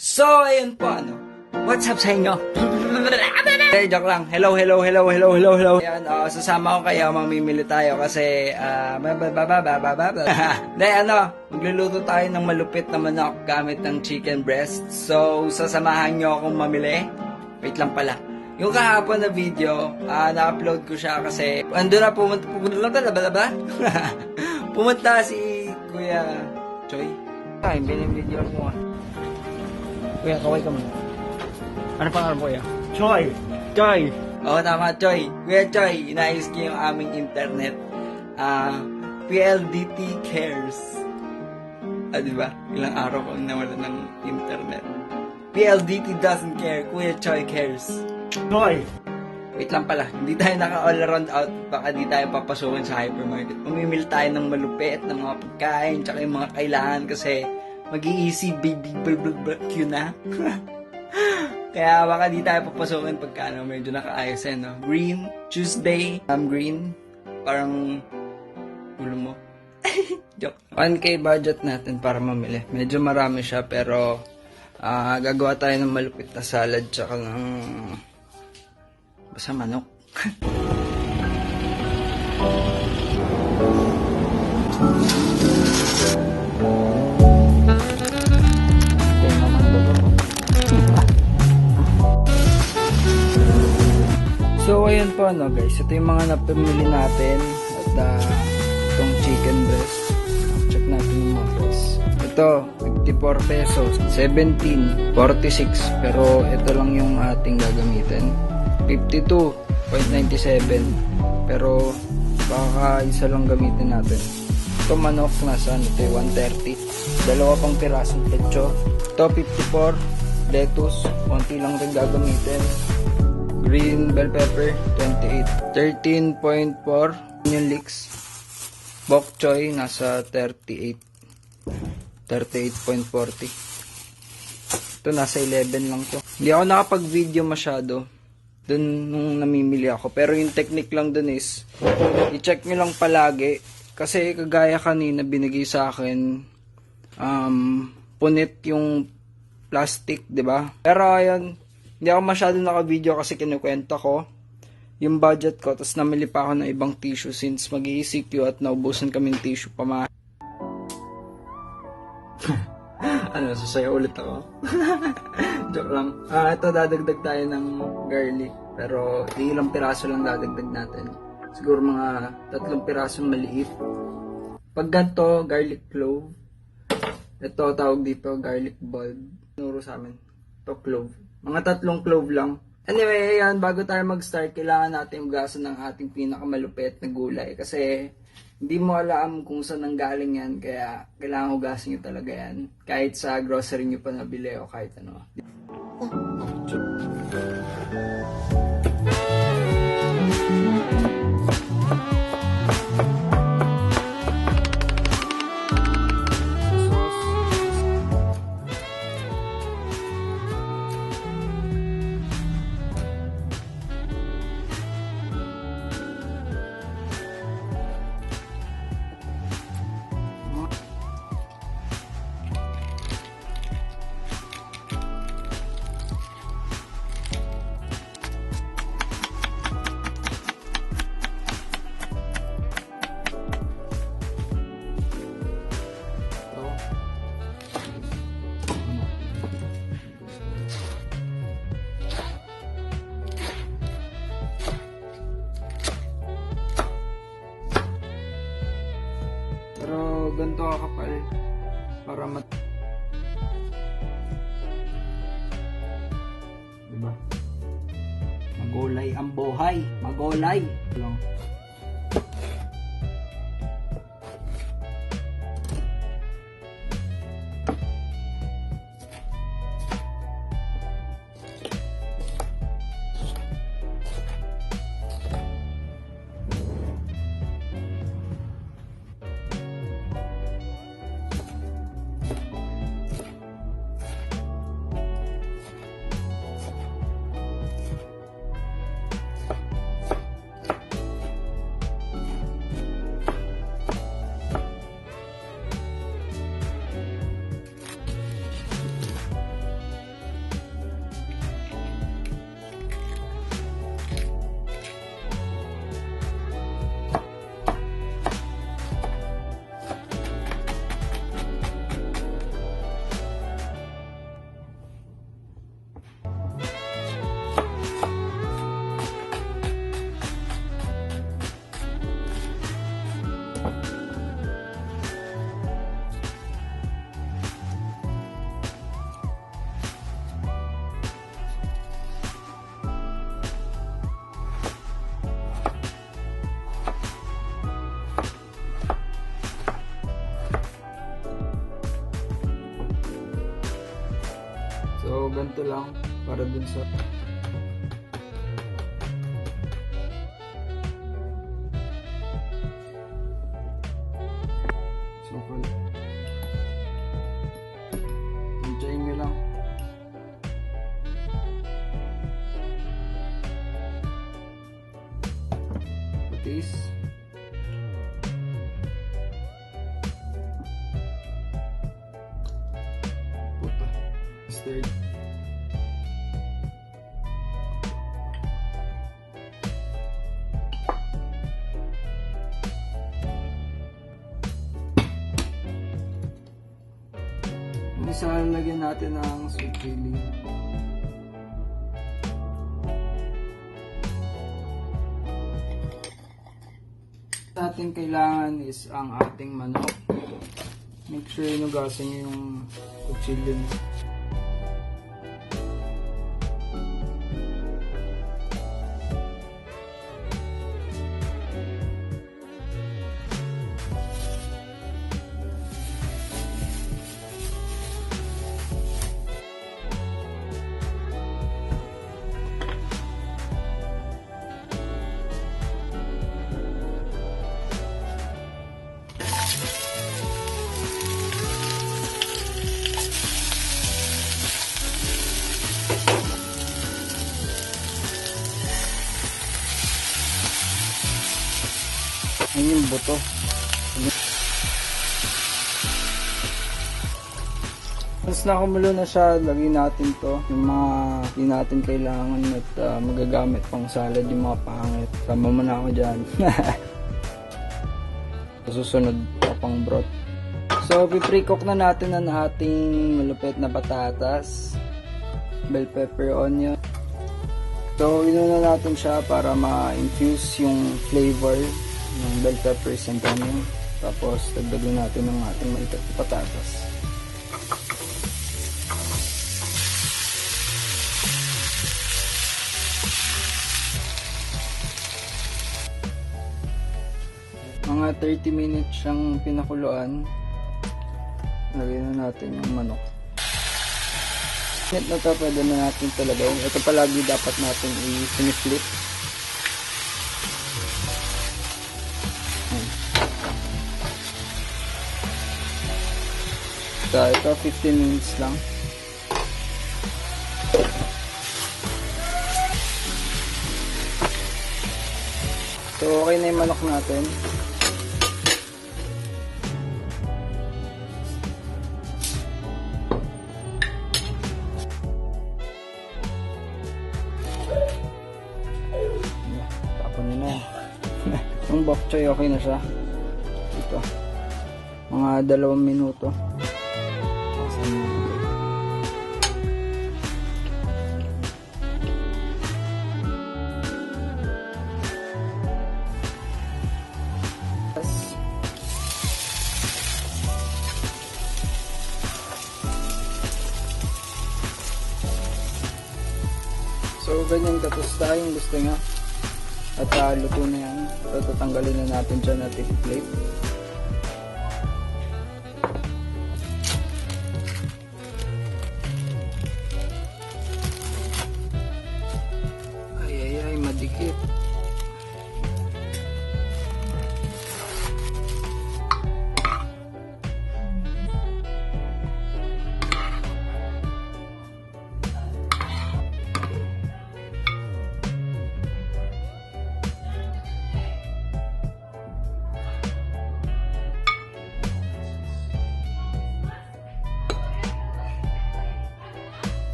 So, ayun po, what's up sa inyo? Joke lang. Hello. Ayan, sasama ko kayo, mamimili tayo kasi, magluluto tayo ng malupit na manok gamit ng chicken breast. So, sasamahan nyo akong mamili. Wait lang pala. Yung kahapon na video, na-upload ko siya kasi, pumunta si Kuya Choy. Ay, binibideo mo. Kuya, kaway ka muna. Ano pangalan mo, Kuya? Choy! Oo, tama, Choy. Kuya Choy, inayos ko yung aming internet. PLDT cares. Diba? Ilang araw ko nawala ng internet. PLDT doesn't care. Kuya Choy cares. Choy! Wait lang pala. Hindi tayo naka-all around out. Baka di tayo papasukin sa hypermarket. Mamimili tayo ng malupit, ng mga pagkain, tsaka yung mga kailangan kasi mag-i-easy baby queue na. Kaya baka di tayo papasukin pagka medyo nakaayos no? Green, Tuesday, green. Parang ulo mo. Joke. 1K budget natin para mamili. Medyo marami siya pero gagawa tayo ng malupit na salad tsaka ng basta manok. So, ayun po guys. Ito yung mga napamili natin. At itong chicken breast. Check natin yung mga price. Ito, 54 pesos. 17, 46. Pero ito lang yung ating gagamitin. 52.97. Pero baka isa lang gamitin natin. Ito manok nasa ito 130. Dalawa pang pirasong pecho. Ito 54. Lettuce. Konti lang rin gagamitin. Green bell pepper, 28. 13.4. Onion leeks. Bok choy, nasa 38. 38.40. Ito, nasa 11 lang to. Hindi ako nakapag-video masyado dun nung namimili ako. Pero yung technique lang dun is, i-check nyo lang palagi. Kasi kagaya kanina binigay sa akin, punit yung plastic, 'di ba? Pero ayun, hindi ako masyado naka-video kasi kinukwenta ko yung budget ko. Tapos namili pa ako ng ibang tissue since mag-ECQ at naubusan kaming tissue pa sasayaw ulit ako. Joke lang. Ito dadagdag tayo ng garlic. Pero ilang piraso lang dadagdag natin. Siguro mga 3 pirasong maliit. Pag ganito, garlic clove. Ito tawag dito, garlic bulb. Nuro sa amin. Ito clove. Mga 3 clove lang. Anyway, ayan, bago tayo mag-start, kailangan natin hugasan ng ating pinakamalupit na gulay. Kasi hindi mo alam kung saan nanggaling yan, kaya kailangan hugasan nyo talaga yan. Kahit sa grocery nyo pa nabili o kahit ano. Ganito kakapal para diba? Magulay ang buhay. Magulay. So, ganito lang para dun sa sukal. Antayin nyo lang. Patis. Puta. Mustard. Isa lagyan natin ng sweet chili. Ating kailangan is ang ating manok. Make sure inugasan nyo yung kutsilyo nyo. Ayun yung buto. Once na kumulo na siya, lagyan natin to. Yung mga di natin kailangan at magagamit pang salad, yung mga pangit. Tama mo na ako dyan. Susunod pa pang broth. So, pre-cook na natin ang ating malupit na patatas, bell pepper, onion. So, inuna natin siya para ma-infuse yung flavor ng bell peppers and onion. Tapos dagdagan natin ng ating maliit na patatas. Mga 30 minutes siyang pinakuluan. Lagyan na natin yung manok. Minute na to, pwede na natin talaga. Ito palagi dapat natin i-flip. So, ito 15 minutes lang. So, okay na yung manok natin. Tapon nyo na yan. Yung bok choy, okay na siya. Ito. Mga 2 minuto. So, ganyan katusta yung gusto nyo. At luto na yan. So, tatanggalin na natin dyan na tip plate. Ay, madikit.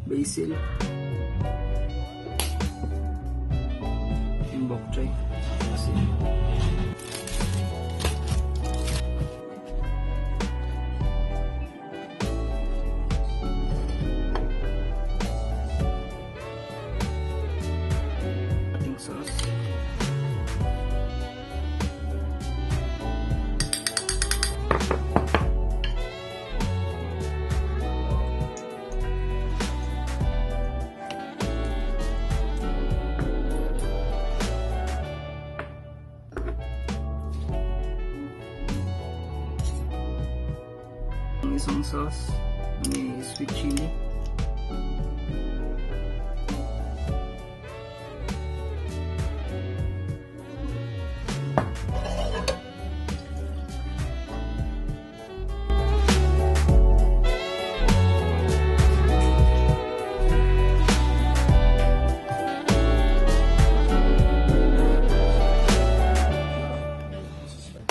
Basil, yung bok choy, basil. Ating sauce. isang sauce. May sweet chili.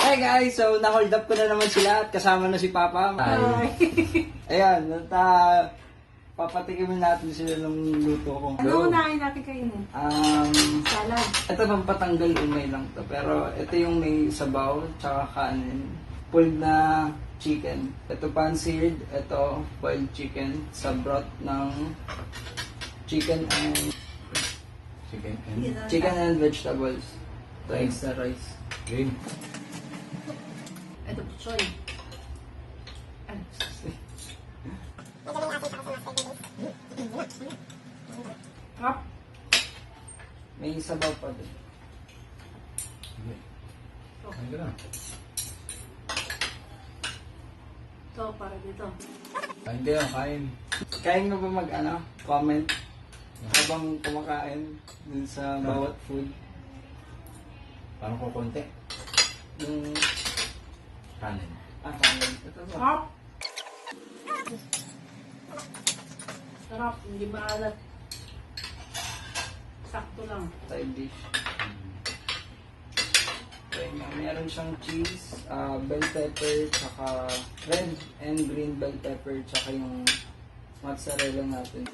Hi guys! So, na-hold up ko na naman sila at kasama na si Papa. Hi! Ayan, papatikimin natin sila ng luto ko. Ano unahin natin kainin? Salad. Ito pampatanggal umay lang to. Pero ito yung may sabaw, tsaka kanin. Pulled na chicken. Ito pan-seared, ito boiled chicken sa broth ng chicken and vegetables. Ito extra rice. Green. Ito po, choy. Ano? Hap. May sabaw pa din. Kain ka na. Ito, para dito. Kain kayo, kain. Kaya nga ba comment habang kumakain dun sa bawat food? Parang ko konti. Yung Kanin. kanin. Ito ba? Hap. Sarap, hindi maalat. Sakto lang. Side dish. Okay, meron siyang cheese, bell pepper, tsaka red and green bell pepper, tsaka yung mozzarella natin.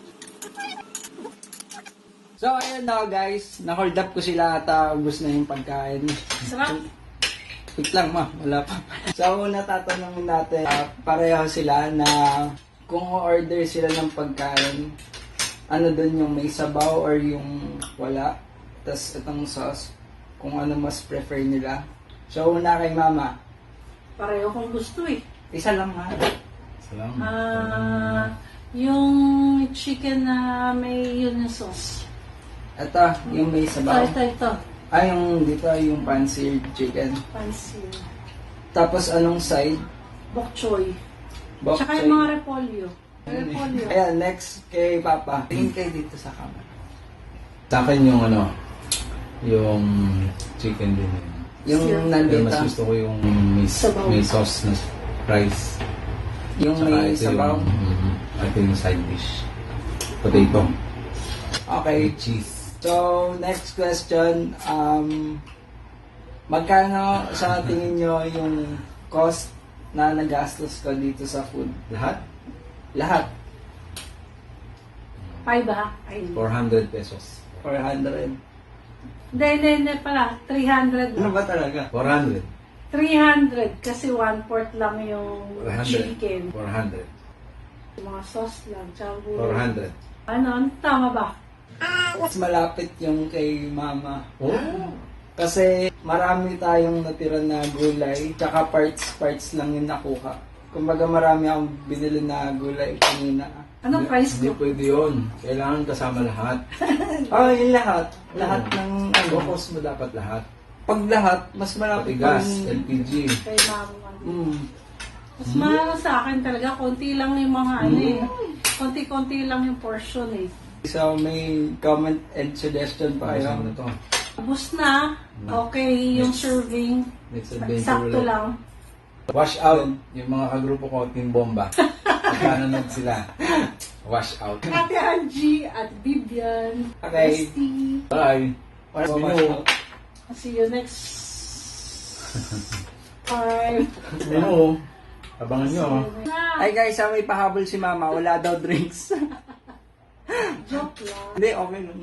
So, ayun na guys. Na-hold up ko sila at ubos na yung pagkain. Sarap. Wait lang ma, wala pa. So, una tatanungin natin, pareho sila na kung order sila ng pagkain, ano dun yung may sabaw or yung wala. Tapos itong sauce, kung ano mas prefer nila. So, una kay mama. Pareho kong gusto eh. Isa lang ha. Salamat. Yung chicken na may yun yung sauce. Ito, yung may sabaw. Ito. Yung dito, yung pan-seared chicken. Pansin. Tapos anong side? Bok choy. Bok Tsaka choy. yung mga repolyo. Repolyo. Ayan, next kay Papa. Tingin kayo dito sa camera. Sa akin yung yung chicken din. Yung Sure. Pero nandito, mas gusto ko yung may sauce na rice. yung Tsaka may ito sabaw. ito yung side dish. Potato. Okay. With cheese. So, next question. Magkano sa tingin nyo yung cost na nagastos ko dito sa food? Lahat? Lahat. 5 ba? Ay. 400 pesos. 400. Hindi pala. 300 Ano lang. ba talaga? 400. 300 kasi 1/4 lang yung 400. chicken. 400. Yung mga sauce lang. Tsaka 400. Ano? Tama ba? Mas malapit yung kay Mama. Oh. Kasi marami tayong natira na gulay, tsaka parts lang yung nakuha. Kumbaga marami akong binili na gulay kanina. Anong price Hindi ko? pwede yun. Kailangan kasama lahat. Yung lahat. Lahat ng Focus mo dapat lahat. Pag lahat, mas malapit Pati gas, yung- LPG. Kay mama. Mm. Mas mahal sa akin talaga. Konti lang yung mga ano eh. Konti-konti lang yung portion eh. So may comment and suggestion pa kayo. Ano to? Ubus na. Okay yung serving. Next adventure Sakto ulit. lang. Wash out. Yung mga kagrupo ko, Team Bomba. Nanonood sila. Wash out. Ate Angie at Bibian. Okay. Christy. Bye. Wow. See you next time. Ano? Abangan nyo. Ay guys, may pahabol si Mama. Wala daw drinks. Joke lang. Hindi, okay lang yun.